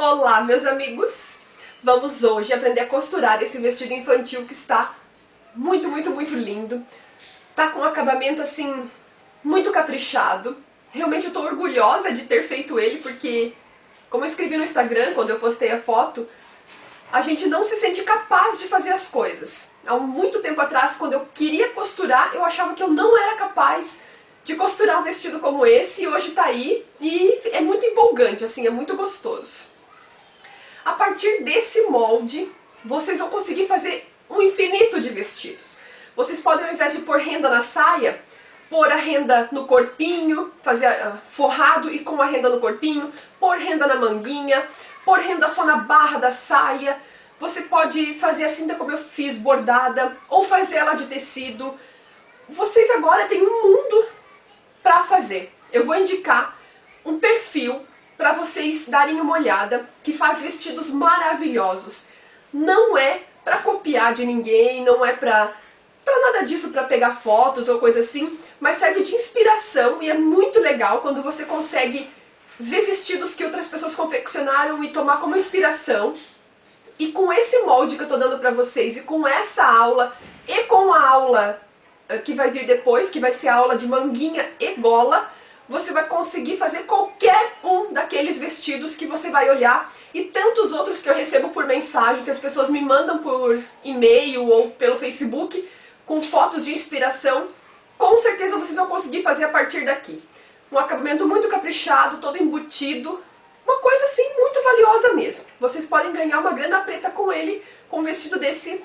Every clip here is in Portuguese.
Olá, meus amigos! Vamos hoje aprender a costurar esse vestido infantil que está muito lindo. Tá com um acabamento assim, muito caprichado. Realmente eu tô orgulhosa de ter feito ele porque, como eu escrevi no Instagram quando eu postei a foto, a gente não se sente capaz de fazer as coisas. Há muito tempo atrás, quando eu queria costurar, eu achava que eu não era capaz de costurar um vestido como esse, e hoje tá aí e é muito empolgante, assim, é muito gostoso. A partir desse molde, vocês vão conseguir fazer um infinito de vestidos. Vocês podem, ao invés de pôr renda na saia, pôr a renda no corpinho, fazer forrado e com a renda no corpinho, pôr renda na manguinha, pôr renda só na barra da saia. Você pode fazer a cinta como eu fiz, bordada, ou fazer ela de tecido. Vocês agora têm um mundo para fazer. Eu vou indicar um perfil para vocês darem uma olhada, que faz vestidos maravilhosos. Não é para copiar de ninguém, não é para nada disso, para pegar fotos ou coisa assim, mas serve de inspiração e é muito legal quando você consegue ver vestidos que outras pessoas confeccionaram e tomar como inspiração. E com esse molde que eu tô dando para vocês e com essa aula e com a aula que vai vir depois, que vai ser a aula de manguinha e gola, você vai conseguir fazer qualquer um daqueles vestidos que você vai olhar e tantos outros que eu recebo por mensagem, que as pessoas me mandam por e-mail ou pelo Facebook com fotos de inspiração. Com certeza vocês vão conseguir fazer a partir daqui. Um acabamento muito caprichado, todo embutido, uma coisa assim muito valiosa mesmo. Vocês podem ganhar uma grana preta com ele, com um vestido desse.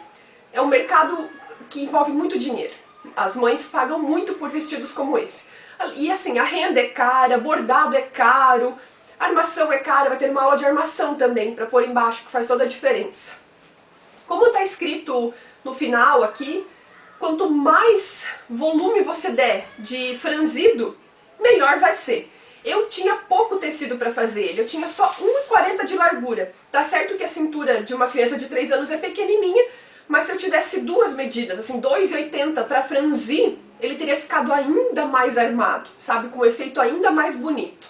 É um mercado que envolve muito dinheiro. As mães pagam muito por vestidos como esse. E assim, a renda é cara, bordado é caro, armação é cara, vai ter uma aula de armação também para pôr embaixo, que faz toda a diferença. Como está escrito no final aqui, quanto mais volume você der de franzido, melhor vai ser. Eu tinha pouco tecido para fazer ele, eu tinha só 1,40 de largura. Tá certo que a cintura de uma criança de 3 anos é pequenininha, mas se eu tivesse duas medidas, assim, 2,80 para franzir, ele teria ficado ainda mais armado, sabe? Com um efeito ainda mais bonito.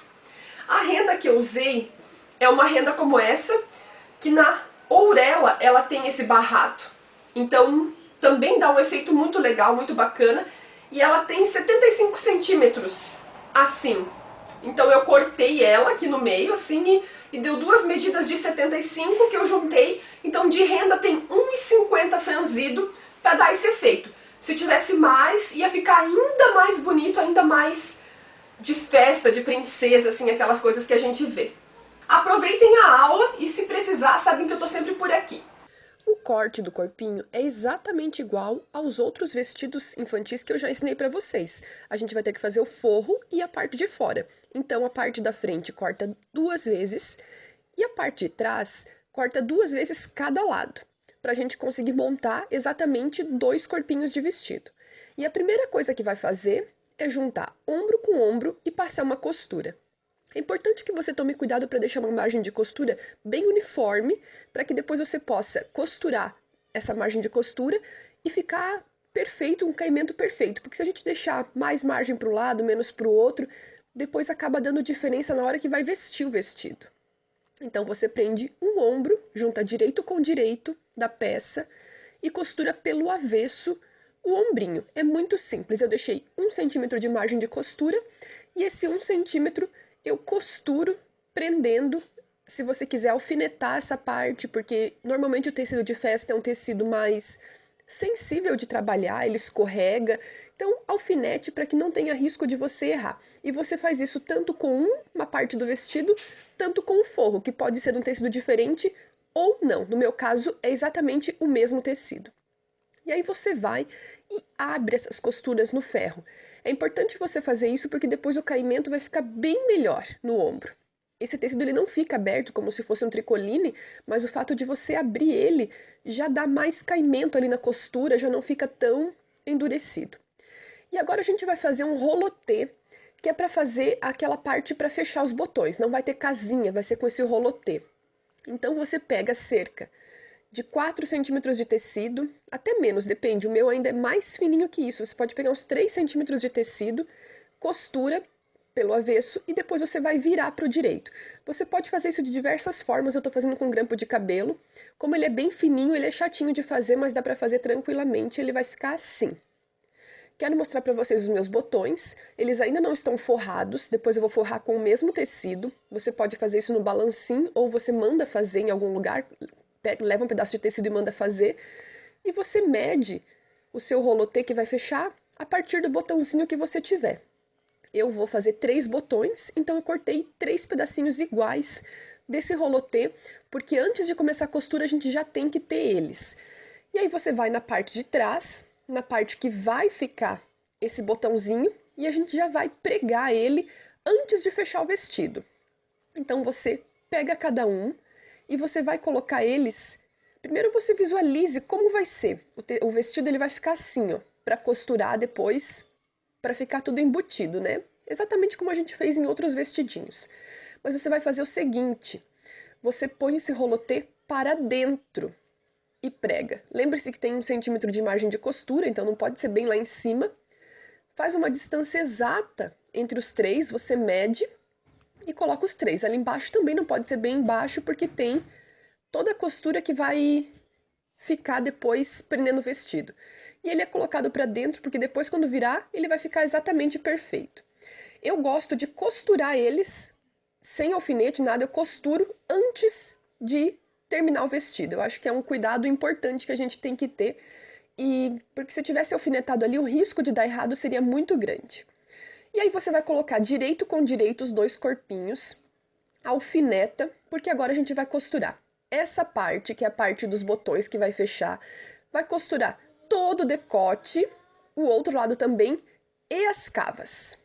A renda que eu usei é uma renda como essa, que na ourela ela tem esse barrado. Então também dá um efeito muito legal, muito bacana. E ela tem 75 centímetros, assim. Então eu cortei ela aqui no meio, assim, e deu duas medidas de 75 que eu juntei. Então de renda tem 1,50 franzido para dar esse efeito. Se tivesse mais, ia ficar ainda mais bonito, ainda mais de festa, de princesa, assim, aquelas coisas que a gente vê. Aproveitem a aula e, se precisar, sabem que eu tô sempre por aqui. O corte do corpinho é exatamente igual aos outros vestidos infantis que eu já ensinei para vocês. A gente vai ter que fazer o forro e a parte de fora. Então a parte da frente corta 2 vezes e a parte de trás corta 2 vezes cada lado, para a gente conseguir montar exatamente 2 corpinhos de vestido. E a primeira coisa que vai fazer é juntar ombro com ombro e passar uma costura. É importante que você tome cuidado para deixar uma margem de costura bem uniforme, para que depois você possa costurar essa margem de costura e ficar perfeito, um caimento perfeito. Porque se a gente deixar mais margem para um lado, menos para o outro, depois acaba dando diferença na hora que vai vestir o vestido. Então você prende um ombro, junta direito com direito da peça e costura pelo avesso o ombrinho. É muito simples, eu deixei 1 centímetro de margem de costura e esse 1 centímetro eu costuro prendendo, se você quiser alfinetar essa parte, porque normalmente o tecido de festa é um tecido mais sensível de trabalhar, ele escorrega, então alfinete para que não tenha risco de você errar. E você faz isso tanto com uma parte do vestido, tanto com o forro, que pode ser de um tecido diferente ou não. No meu caso, é exatamente o mesmo tecido. E aí você vai e abre essas costuras no ferro. É importante você fazer isso porque depois o caimento vai ficar bem melhor no ombro. Esse tecido ele não fica aberto como se fosse um tricoline, mas o fato de você abrir ele já dá mais caimento ali na costura, já não fica tão endurecido. E agora a gente vai fazer um rolotê, que é para fazer aquela parte para fechar os botões. Não vai ter casinha, vai ser com esse rolotê. Então você pega cerca de 4 centímetros de tecido, até menos, depende, o meu ainda é mais fininho que isso, você pode pegar uns 3 centímetros de tecido, costura, pelo avesso e depois você vai virar para o direito. Você pode fazer isso de diversas formas, eu tô fazendo com grampo de cabelo. Como ele é bem fininho, ele é chatinho de fazer, mas dá para fazer tranquilamente, ele vai ficar assim. Quero mostrar para vocês os meus botões, eles ainda não estão forrados, depois eu vou forrar com o mesmo tecido. Você pode fazer isso no balancinho ou você manda fazer em algum lugar, leva um pedaço de tecido e manda fazer. E você mede o seu rolotê que vai fechar a partir do botãozinho que você tiver. Eu vou fazer 3 botões, então eu cortei 3 pedacinhos iguais desse rolotê, porque antes de começar a costura a gente já tem que ter eles. E aí você vai na parte de trás, na parte que vai ficar esse botãozinho, e a gente já vai pregar ele antes de fechar o vestido. Então você pega cada um e você vai colocar eles. Primeiro você visualize como vai ser. O vestido ele vai ficar assim, ó, para costurar depois, para ficar tudo embutido, né? Exatamente como a gente fez em outros vestidinhos. Mas você vai fazer o seguinte, você põe esse rolotê para dentro e prega. Lembre-se que tem 1 centímetro de margem de costura, então não pode ser bem lá em cima. Faz uma distância exata entre os 3, você mede e coloca os 3. Ali embaixo também não pode ser bem embaixo, porque tem toda a costura que vai ficar depois prendendo o vestido. E ele é colocado para dentro, porque depois quando virar, ele vai ficar exatamente perfeito. Eu gosto de costurar eles sem alfinete, nada, eu costuro antes de terminar o vestido. Eu acho que é um cuidado importante que a gente tem que ter, e porque se tivesse alfinetado ali, o risco de dar errado seria muito grande. E aí você vai colocar direito com direito os 2 corpinhos, alfineta, porque agora a gente vai costurar. Essa parte, que é a parte dos botões que vai fechar, vai costurar todo o decote, o outro lado também, e as cavas.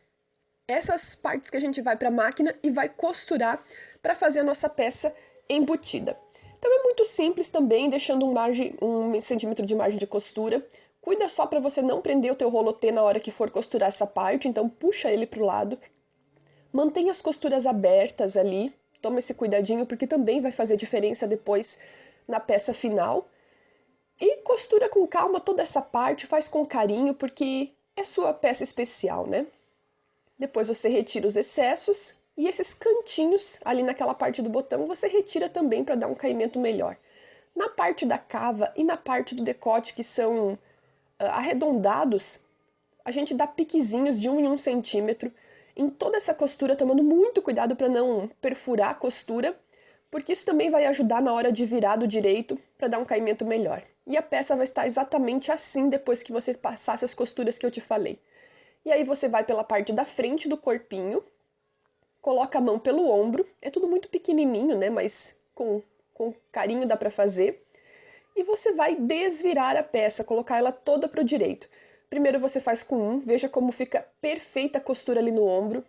Essas partes que a gente vai para a máquina e vai costurar para fazer a nossa peça embutida. Então é muito simples também, deixando 1 centímetro de margem de costura. Cuida só para você não prender o teu rolotê na hora que for costurar essa parte, então puxa ele para o lado. Mantenha as costuras abertas ali, toma esse cuidadinho porque também vai fazer diferença depois na peça final. E costura com calma toda essa parte, faz com carinho porque é sua peça especial, né? Depois você retira os excessos e esses cantinhos ali naquela parte do botão você retira também para dar um caimento melhor. Na parte da cava e na parte do decote que são arredondados, a gente dá piquezinhos de 1 em 1 centímetro em toda essa costura, tomando muito cuidado para não perfurar a costura, porque isso também vai ajudar na hora de virar do direito para dar um caimento melhor. E a peça vai estar exatamente assim depois que você passar essas costuras que eu te falei. E aí você vai pela parte da frente do corpinho, coloca a mão pelo ombro, é tudo muito pequenininho, né, mas com carinho dá para fazer. E você vai desvirar a peça, colocar ela toda para o direito. Primeiro você faz com um, veja como fica perfeita a costura ali no ombro,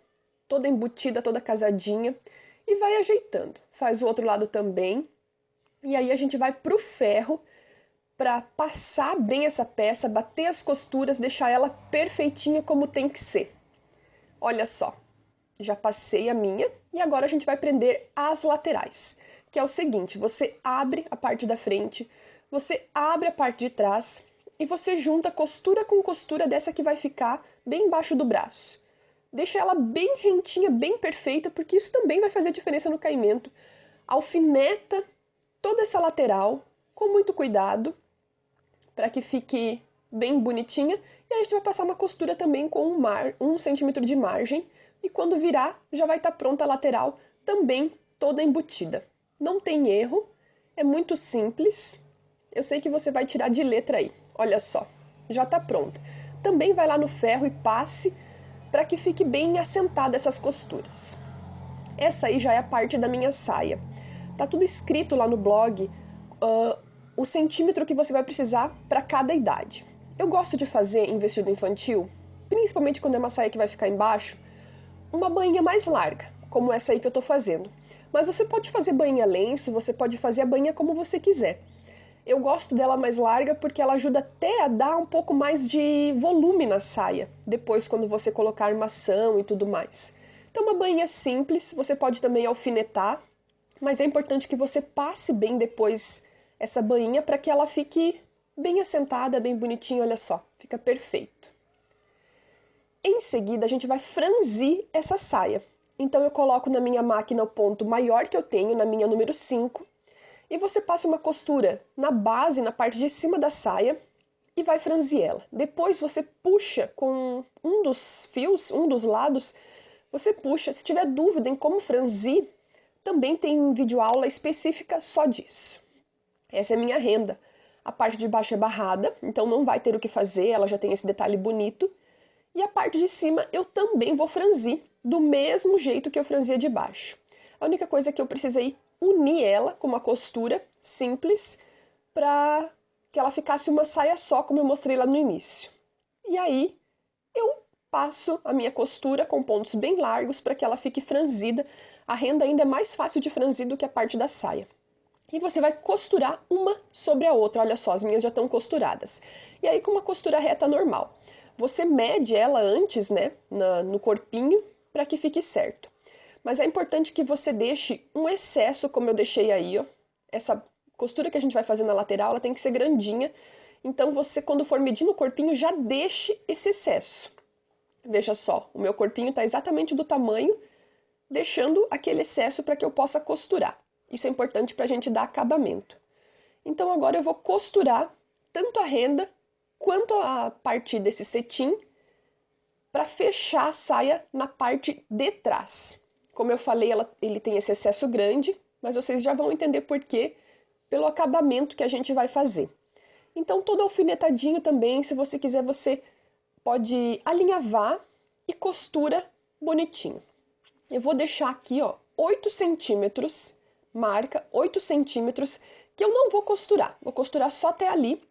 toda embutida, toda casadinha, e vai ajeitando. Faz o outro lado também, e aí a gente vai pro ferro para passar bem essa peça, bater as costuras, deixar ela perfeitinha como tem que ser. Olha só, já passei a minha e agora a gente vai prender as laterais, que é o seguinte, você abre a parte da frente, você abre a parte de trás e você junta costura com costura dessa que vai ficar bem embaixo do braço. Deixa ela bem rentinha, bem perfeita, porque isso também vai fazer diferença no caimento. Alfineta toda essa lateral com muito cuidado, para que fique bem bonitinha, e a gente vai passar uma costura também com 1 centímetro de margem, e quando virar, já vai estar pronta a lateral, também toda embutida. Não tem erro, é muito simples, eu sei que você vai tirar de letra aí, olha só, já está pronta. Também vai lá no ferro e passe, para que fique bem assentada essas costuras. Essa aí já é a parte da minha saia. Tá tudo escrito lá no blog, o centímetro que você vai precisar para cada idade. Eu gosto de fazer em vestido infantil, principalmente quando é uma saia que vai ficar embaixo, uma bainha mais larga, como essa aí que eu tô fazendo. Mas você pode fazer bainha lenço, você pode fazer a bainha como você quiser. Eu gosto dela mais larga porque ela ajuda até a dar um pouco mais de volume na saia, depois quando você colocar armação e tudo mais. Então uma bainha simples, você pode também alfinetar, mas é importante que você passe bem depois essa bainha para que ela fique bem assentada, bem bonitinha, olha só, fica perfeito. Em seguida, a gente vai franzir essa saia. Então eu coloco na minha máquina o ponto maior que eu tenho, na minha número 5, e você passa uma costura na base, na parte de cima da saia, e vai franzir ela. Depois você puxa com um dos fios, um dos lados, você puxa. Se tiver dúvida em como franzir, também tem videoaula específica só disso. Essa é a minha renda. A parte de baixo é barrada, então não vai ter o que fazer, ela já tem esse detalhe bonito. E a parte de cima eu também vou franzir, do mesmo jeito que eu franzia de baixo. A única coisa é que eu precisei unir ela com uma costura simples para que ela ficasse uma saia só, como eu mostrei lá no início. E aí eu passo a minha costura com pontos bem largos para que ela fique franzida. A renda ainda é mais fácil de franzir do que a parte da saia. E você vai costurar uma sobre a outra. Olha só, as minhas já estão costuradas. E aí com uma costura reta normal. Você mede ela antes, né, no corpinho, para que fique certo. Mas é importante que você deixe um excesso, como eu deixei aí, ó. Essa costura que a gente vai fazer na lateral, ela tem que ser grandinha. Então você, quando for medir no corpinho, já deixe esse excesso. Veja só, o meu corpinho está exatamente do tamanho, deixando aquele excesso para que eu possa costurar. Isso é importante para a gente dar acabamento. Então agora eu vou costurar tanto a renda quanto a parte desse cetim para fechar a saia na parte de trás. Como eu falei, ele tem esse excesso grande, mas vocês já vão entender por quê, pelo acabamento que a gente vai fazer. Então todo alfinetadinho também, se você quiser, você pode alinhavar e costura bonitinho. Eu vou deixar aqui, ó, 8 centímetros, marca 8 centímetros, que eu não vou costurar só até ali,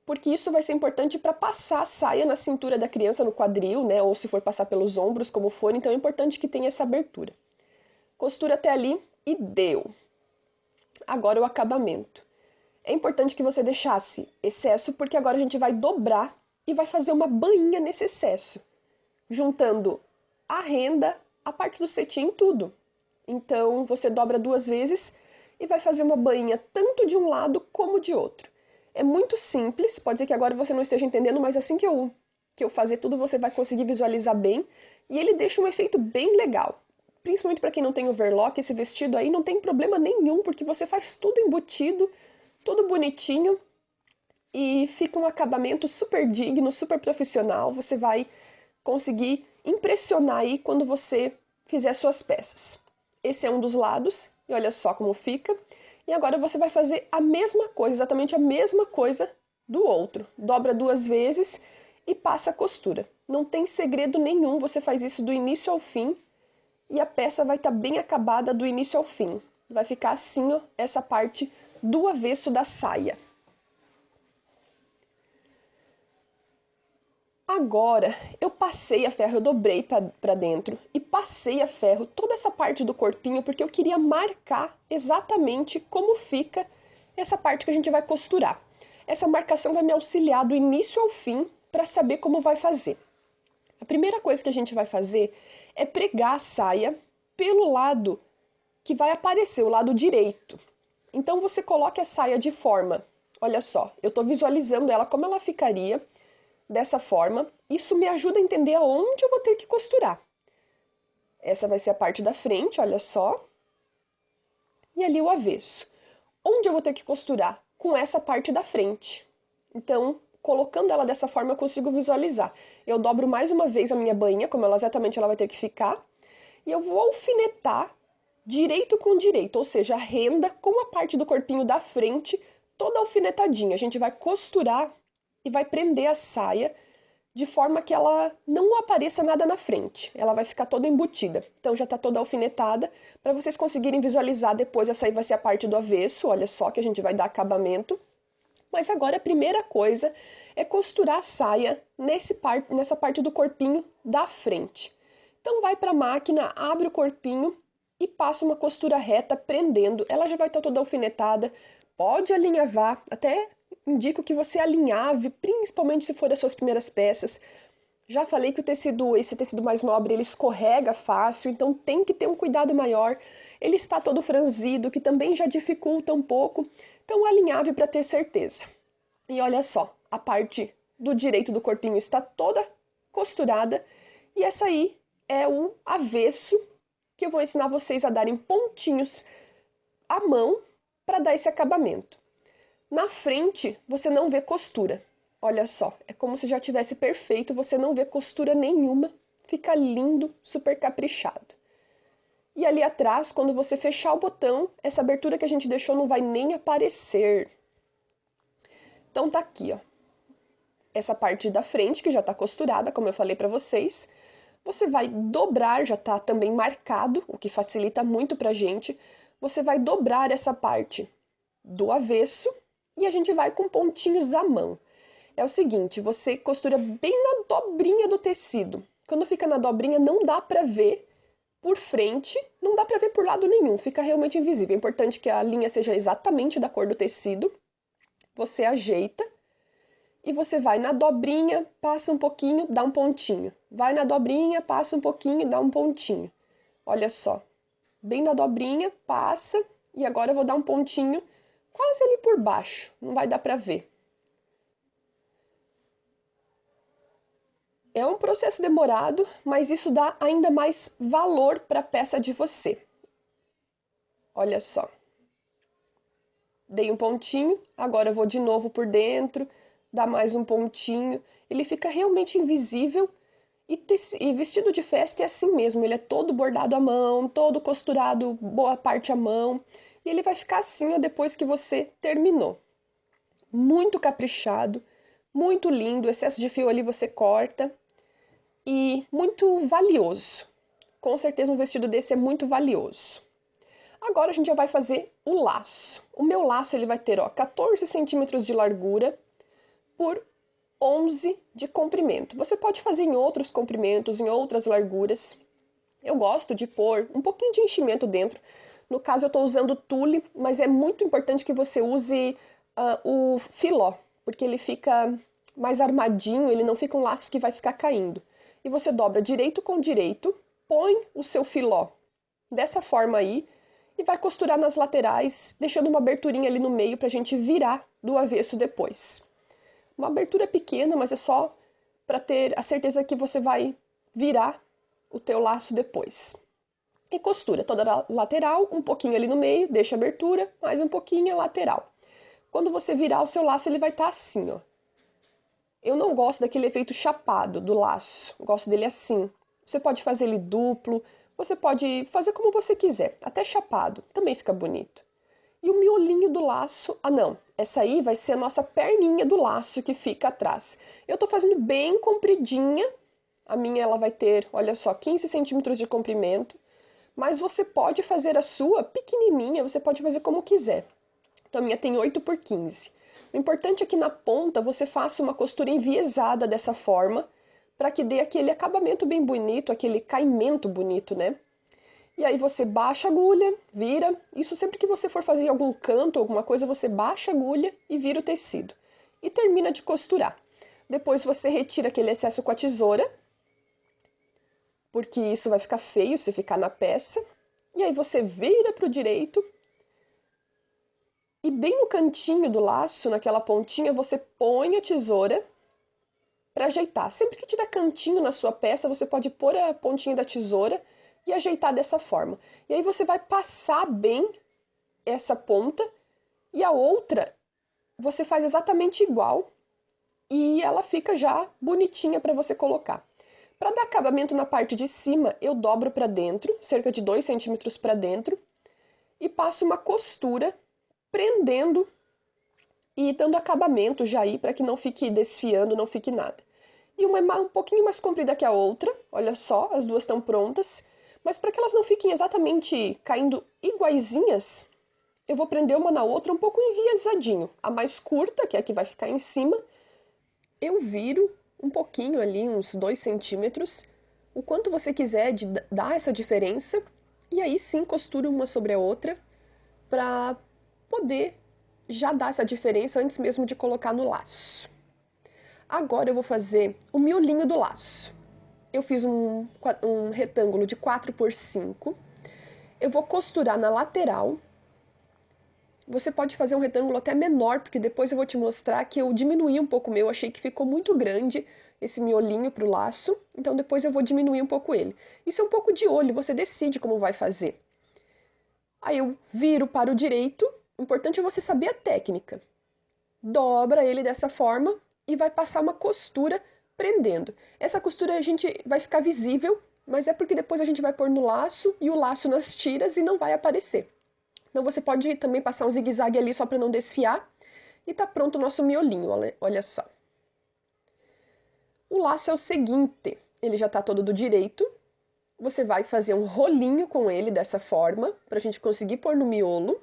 porque isso vai ser importante para passar a saia na cintura da criança, no quadril, né, ou se for passar pelos ombros, como for, então é importante que tenha essa abertura. Costura até ali e deu. Agora o acabamento. É importante que você deixasse excesso, porque agora a gente vai dobrar e vai fazer uma bainha nesse excesso, juntando a renda, a parte do cetim, tudo. Então você dobra 2 vezes e vai fazer uma bainha tanto de um lado como de outro. É muito simples, pode ser que agora você não esteja entendendo, mas assim que eu fazer tudo, você vai conseguir visualizar bem. E ele deixa um efeito bem legal. Principalmente para quem não tem overlock, esse vestido aí não tem problema nenhum, porque você faz tudo embutido, tudo bonitinho. E fica um acabamento super digno, super profissional. Você vai conseguir impressionar aí quando você fizer suas peças. Esse é um dos lados, e olha só como fica. E agora você vai fazer a mesma coisa, exatamente a mesma coisa do outro. Dobra 2 vezes e passa a costura. Não tem segredo nenhum, você faz isso do início ao fim e a peça vai estar bem acabada do início ao fim. Vai ficar assim, ó, essa parte do avesso da saia. Agora, eu passei a ferro, eu dobrei para dentro e passei a ferro toda essa parte do corpinho, porque eu queria marcar exatamente como fica essa parte que a gente vai costurar. Essa marcação vai me auxiliar do início ao fim para saber como vai fazer. A primeira coisa que a gente vai fazer é pregar a saia pelo lado que vai aparecer, o lado direito. Então você coloca a saia de forma, olha só, eu estou visualizando ela como ela ficaria dessa forma. Isso me ajuda a entender aonde eu vou ter que costurar. Essa vai ser a parte da frente, olha só. E ali o avesso. Onde eu vou ter que costurar? Com essa parte da frente. Então, colocando ela dessa forma, eu consigo visualizar. Eu dobro mais uma vez a minha bainha, como exatamente ela vai ter que ficar. E eu vou alfinetar direito com direito, ou seja, a renda com a parte do corpinho da frente toda alfinetadinha. A gente vai costurar e vai prender a saia de forma que ela não apareça nada na frente. Ela vai ficar toda embutida. Então já está toda alfinetada. Para vocês conseguirem visualizar depois, essa aí vai ser a parte do avesso. Olha só que a gente vai dar acabamento. Mas agora a primeira coisa é costurar a saia nessa parte do corpinho da frente. Então vai para a máquina, abre o corpinho e passa uma costura reta prendendo. Ela já vai estar toda alfinetada. Pode alinhavar, até indico que você alinhave, principalmente se for as suas primeiras peças. Já falei que esse tecido mais nobre, ele escorrega fácil, então tem que ter um cuidado maior. Ele está todo franzido, que também já dificulta um pouco. Então alinhave para ter certeza. E olha só, a parte do direito do corpinho está toda costurada E essa aí é o avesso, que eu vou ensinar vocês a darem pontinhos à mão para dar esse acabamento. Na frente, você não vê costura. Olha só, é como se já tivesse perfeito, você não vê costura nenhuma. Fica lindo, super caprichado. E ali atrás, quando você fechar o botão, essa abertura que a gente deixou não vai nem aparecer. Então tá aqui, ó. Essa parte da frente, que já tá costurada, como eu falei pra vocês. Você vai dobrar, já tá também marcado, o que facilita muito pra gente. Você vai dobrar essa parte do avesso e a gente vai com pontinhos à mão. É o seguinte, você costura bem na dobrinha do tecido. Quando fica na dobrinha, não dá pra ver por frente, não dá pra ver por lado nenhum, fica realmente invisível. É importante que a linha seja exatamente da cor do tecido. Você ajeita e você vai na dobrinha, passa um pouquinho, dá um pontinho. Vai na dobrinha, passa um pouquinho, dá um pontinho. Olha só, bem na dobrinha, passa, e agora eu vou dar um pontinho quase ali por baixo, não vai dar pra ver. É um processo demorado, mas isso dá ainda mais valor para a peça de você. Olha só. Dei um pontinho, agora eu vou de novo por dentro, dar mais um pontinho. Ele fica realmente invisível e vestido de festa é assim mesmo. Ele é todo bordado à mão, todo costurado, boa parte à mão. E ele vai ficar assim ó, depois que você terminou. Muito caprichado, muito lindo. O excesso de fio ali você corta. E muito valioso. Com certeza um vestido desse é muito valioso. Agora a gente já vai fazer o laço. O meu laço ele vai ter 14 centímetros de largura por 11 de comprimento. Você pode fazer em outros comprimentos, em outras larguras. Eu gosto de pôr um pouquinho de enchimento dentro. No caso eu estou usando tule, mas é muito importante que você use o filó, porque ele fica mais armadinho, ele não fica um laço que vai ficar caindo. E você dobra direito com direito, põe o seu filó dessa forma aí e vai costurar nas laterais, deixando uma aberturinha ali no meio pra gente virar do avesso depois. Uma abertura pequena, mas é só para ter a certeza que você vai virar o teu laço depois. E costura toda a lateral, um pouquinho ali no meio, deixa a abertura, mais um pouquinho a lateral. Quando você virar o seu laço, ele vai estar assim, ó. Eu não gosto daquele efeito chapado do laço, gosto dele assim. Você pode fazer ele duplo, você pode fazer como você quiser, até chapado, também fica bonito. E o miolinho do laço, não, essa aí vai ser a nossa perninha do laço que fica atrás. Eu tô fazendo bem compridinha, a minha ela vai ter, olha só, 15 centímetros de comprimento, mas você pode fazer a sua pequenininha, você pode fazer como quiser. Então a minha tem 8 por 15. O importante é que na ponta você faça uma costura enviesada dessa forma, para que dê aquele acabamento bem bonito, aquele caimento bonito, né? E aí você baixa a agulha, vira. Isso sempre que você for fazer algum canto, alguma coisa, você baixa a agulha e vira o tecido. E termina de costurar. Depois você retira aquele excesso com a tesoura, porque isso vai ficar feio se ficar na peça. E aí você vira para o direito. E bem no cantinho do laço, naquela pontinha, você põe a tesoura para ajeitar. Sempre que tiver cantinho na sua peça, você pode pôr a pontinha da tesoura e ajeitar dessa forma. E aí você vai passar bem essa ponta e a outra você faz exatamente igual e ela fica já bonitinha para você colocar. Para dar acabamento na parte de cima, eu dobro para dentro, cerca de 2 centímetros para dentro, e passo uma costura prendendo e dando acabamento já aí para que não fique desfiando, não fique nada. E uma é um pouquinho mais comprida que a outra, olha só, as duas estão prontas, mas para que elas não fiquem exatamente caindo iguaizinhas, eu vou prender uma na outra um pouco enviesadinho. A mais curta, que é a que vai ficar em cima, eu viro um pouquinho ali, uns 2 centímetros, o quanto você quiser de dar essa diferença, e aí sim costuro uma sobre a outra para poder já dar essa diferença antes mesmo de colocar no laço. Agora eu vou fazer o miolinho do laço. Eu fiz um retângulo de 4 por 5. Eu vou costurar na lateral Você pode fazer um retângulo até menor, porque depois eu vou te mostrar que eu diminuí um pouco o meu, achei que ficou muito grande esse miolinho pro laço, então depois eu vou diminuir um pouco ele. Isso é um pouco de olho, você decide como vai fazer. Aí eu viro para o direito, o importante é você saber a técnica. Dobra ele dessa forma e vai passar uma costura prendendo. Essa costura a gente vai ficar visível, mas é porque depois a gente vai pôr no laço e o laço nas tiras e não vai aparecer. Então você pode também passar um zigue-zague ali só para não desfiar. E tá pronto o nosso miolinho, olha só. O laço é o seguinte, ele já tá todo do direito. Você vai fazer um rolinho com ele dessa forma, pra gente conseguir pôr no miolo,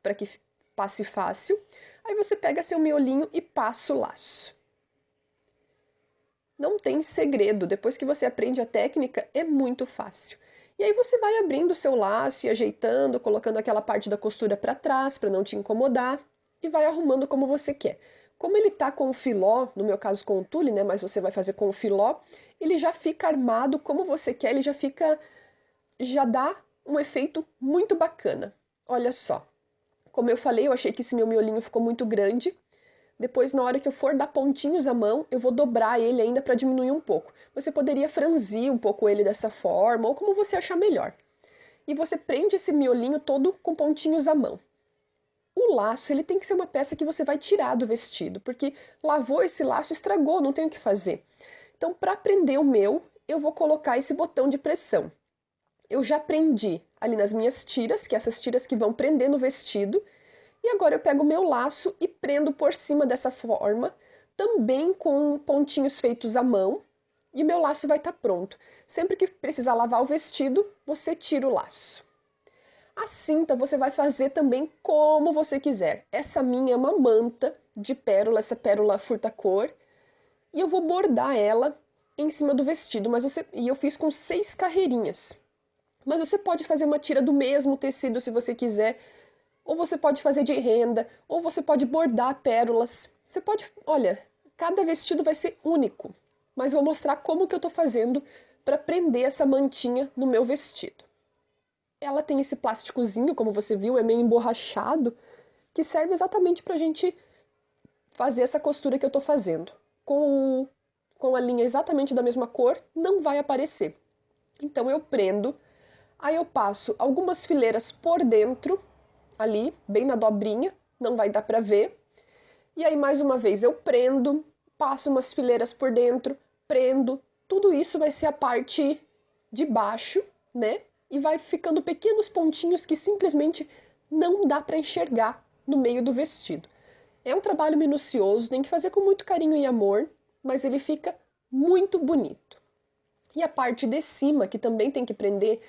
para que passe fácil. Aí você pega seu miolinho e passa o laço. Não tem segredo, depois que você aprende a técnica, é muito fácil. E aí você vai abrindo o seu laço e ajeitando, colocando aquela parte da costura para trás para não te incomodar e vai arrumando como você quer. Como ele tá com o filó, no meu caso com o tule, né, mas você vai fazer com o filó, ele já fica armado como você quer, ele já dá um efeito muito bacana. Olha só. Como eu falei, eu achei que esse meu miolinho ficou muito grande. Depois, na hora que eu for dar pontinhos à mão, eu vou dobrar ele ainda para diminuir um pouco. Você poderia franzir um pouco ele dessa forma, ou como você achar melhor. E você prende esse miolinho todo com pontinhos à mão. O laço, ele tem que ser uma peça que você vai tirar do vestido, porque lavou esse laço, estragou, não tem o que fazer. Então, para prender o meu, eu vou colocar esse botão de pressão. Eu já prendi ali nas minhas tiras, que é essas tiras que vão prender no vestido, e agora eu pego o meu laço e prendo por cima dessa forma, também com pontinhos feitos à mão, e meu laço vai estar pronto. Sempre que precisar lavar o vestido, você tira o laço. A cinta você vai fazer também como você quiser. Essa minha é uma manta de pérola, essa pérola furta-cor, e eu vou bordar ela em cima do vestido, e eu fiz com 6 carreirinhas. Mas você pode fazer uma tira do mesmo tecido se você quiser, ou você pode fazer de renda, ou você pode bordar pérolas. Você pode, olha, cada vestido vai ser único, mas vou mostrar como que eu tô fazendo para prender essa mantinha no meu vestido. Ela tem esse plásticozinho, como você viu, é meio emborrachado, que serve exatamente pra gente fazer essa costura que eu tô fazendo. Com a linha exatamente da mesma cor, não vai aparecer. Então eu prendo, aí eu passo algumas fileiras por dentro, ali, bem na dobrinha, não vai dar pra ver. E aí, mais uma vez, eu prendo, passo umas fileiras por dentro, prendo. Tudo isso vai ser a parte de baixo, né? E vai ficando pequenos pontinhos que simplesmente não dá pra enxergar no meio do vestido. É um trabalho minucioso, tem que fazer com muito carinho e amor, mas ele fica muito bonito. E a parte de cima, que também tem que prender,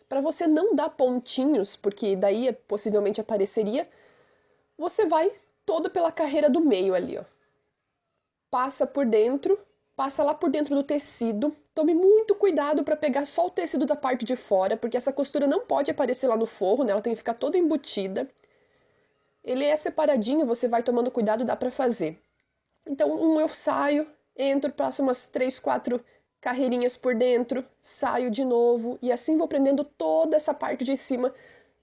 para você não dar pontinhos, porque daí possivelmente apareceria, você vai todo pela carreira do meio ali, ó. Passa por dentro, passa lá por dentro do tecido. Tome muito cuidado para pegar só o tecido da parte de fora, porque essa costura não pode aparecer lá no forro, né? Ela tem que ficar toda embutida. Ele é separadinho, você vai tomando cuidado, dá para fazer. Então, eu saio, entro, passo umas 3, 4 carreirinhas por dentro, saio de novo e assim vou prendendo toda essa parte de cima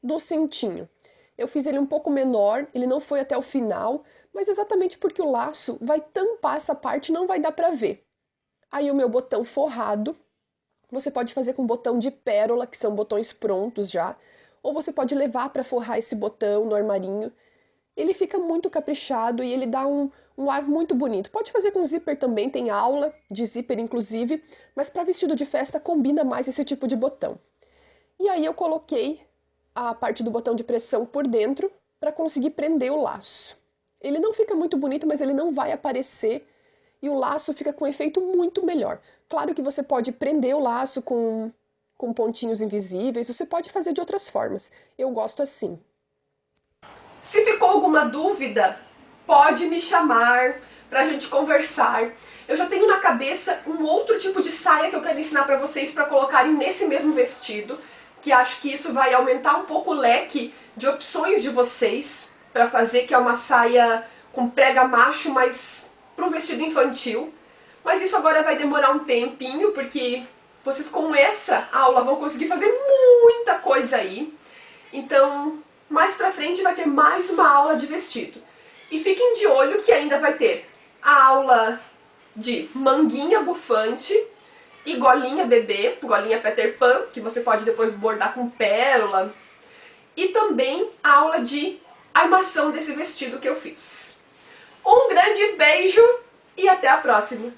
do cintinho. Eu fiz ele um pouco menor, ele não foi até o final, mas exatamente porque o laço vai tampar essa parte e não vai dar pra ver. Aí o meu botão forrado, você pode fazer com botão de pérola, que são botões prontos já, ou você pode levar para forrar esse botão no armarinho. Ele fica muito caprichado e ele dá um ar muito bonito. Pode fazer com zíper também, tem aula de zíper inclusive, mas para vestido de festa combina mais esse tipo de botão. E aí eu coloquei a parte do botão de pressão por dentro para conseguir prender o laço. Ele não fica muito bonito, mas ele não vai aparecer e o laço fica com um efeito muito melhor. Claro que você pode prender o laço com pontinhos invisíveis, você pode fazer de outras formas. Eu gosto assim. Se ficou alguma dúvida, pode me chamar pra gente conversar. Eu já tenho na cabeça um outro tipo de saia que eu quero ensinar pra vocês pra colocarem nesse mesmo vestido, que acho que isso vai aumentar um pouco o leque de opções de vocês pra fazer, que é uma saia com prega macho, mas pro vestido infantil. Mas isso agora vai demorar um tempinho, porque vocês com essa aula vão conseguir fazer muita coisa aí. Então, mais pra frente vai ter mais uma aula de vestido. E fiquem de olho que ainda vai ter a aula de manguinha bufante e golinha bebê, golinha Peter Pan, que você pode depois bordar com pérola. E também a aula de armação desse vestido que eu fiz. Um grande beijo e até a próxima!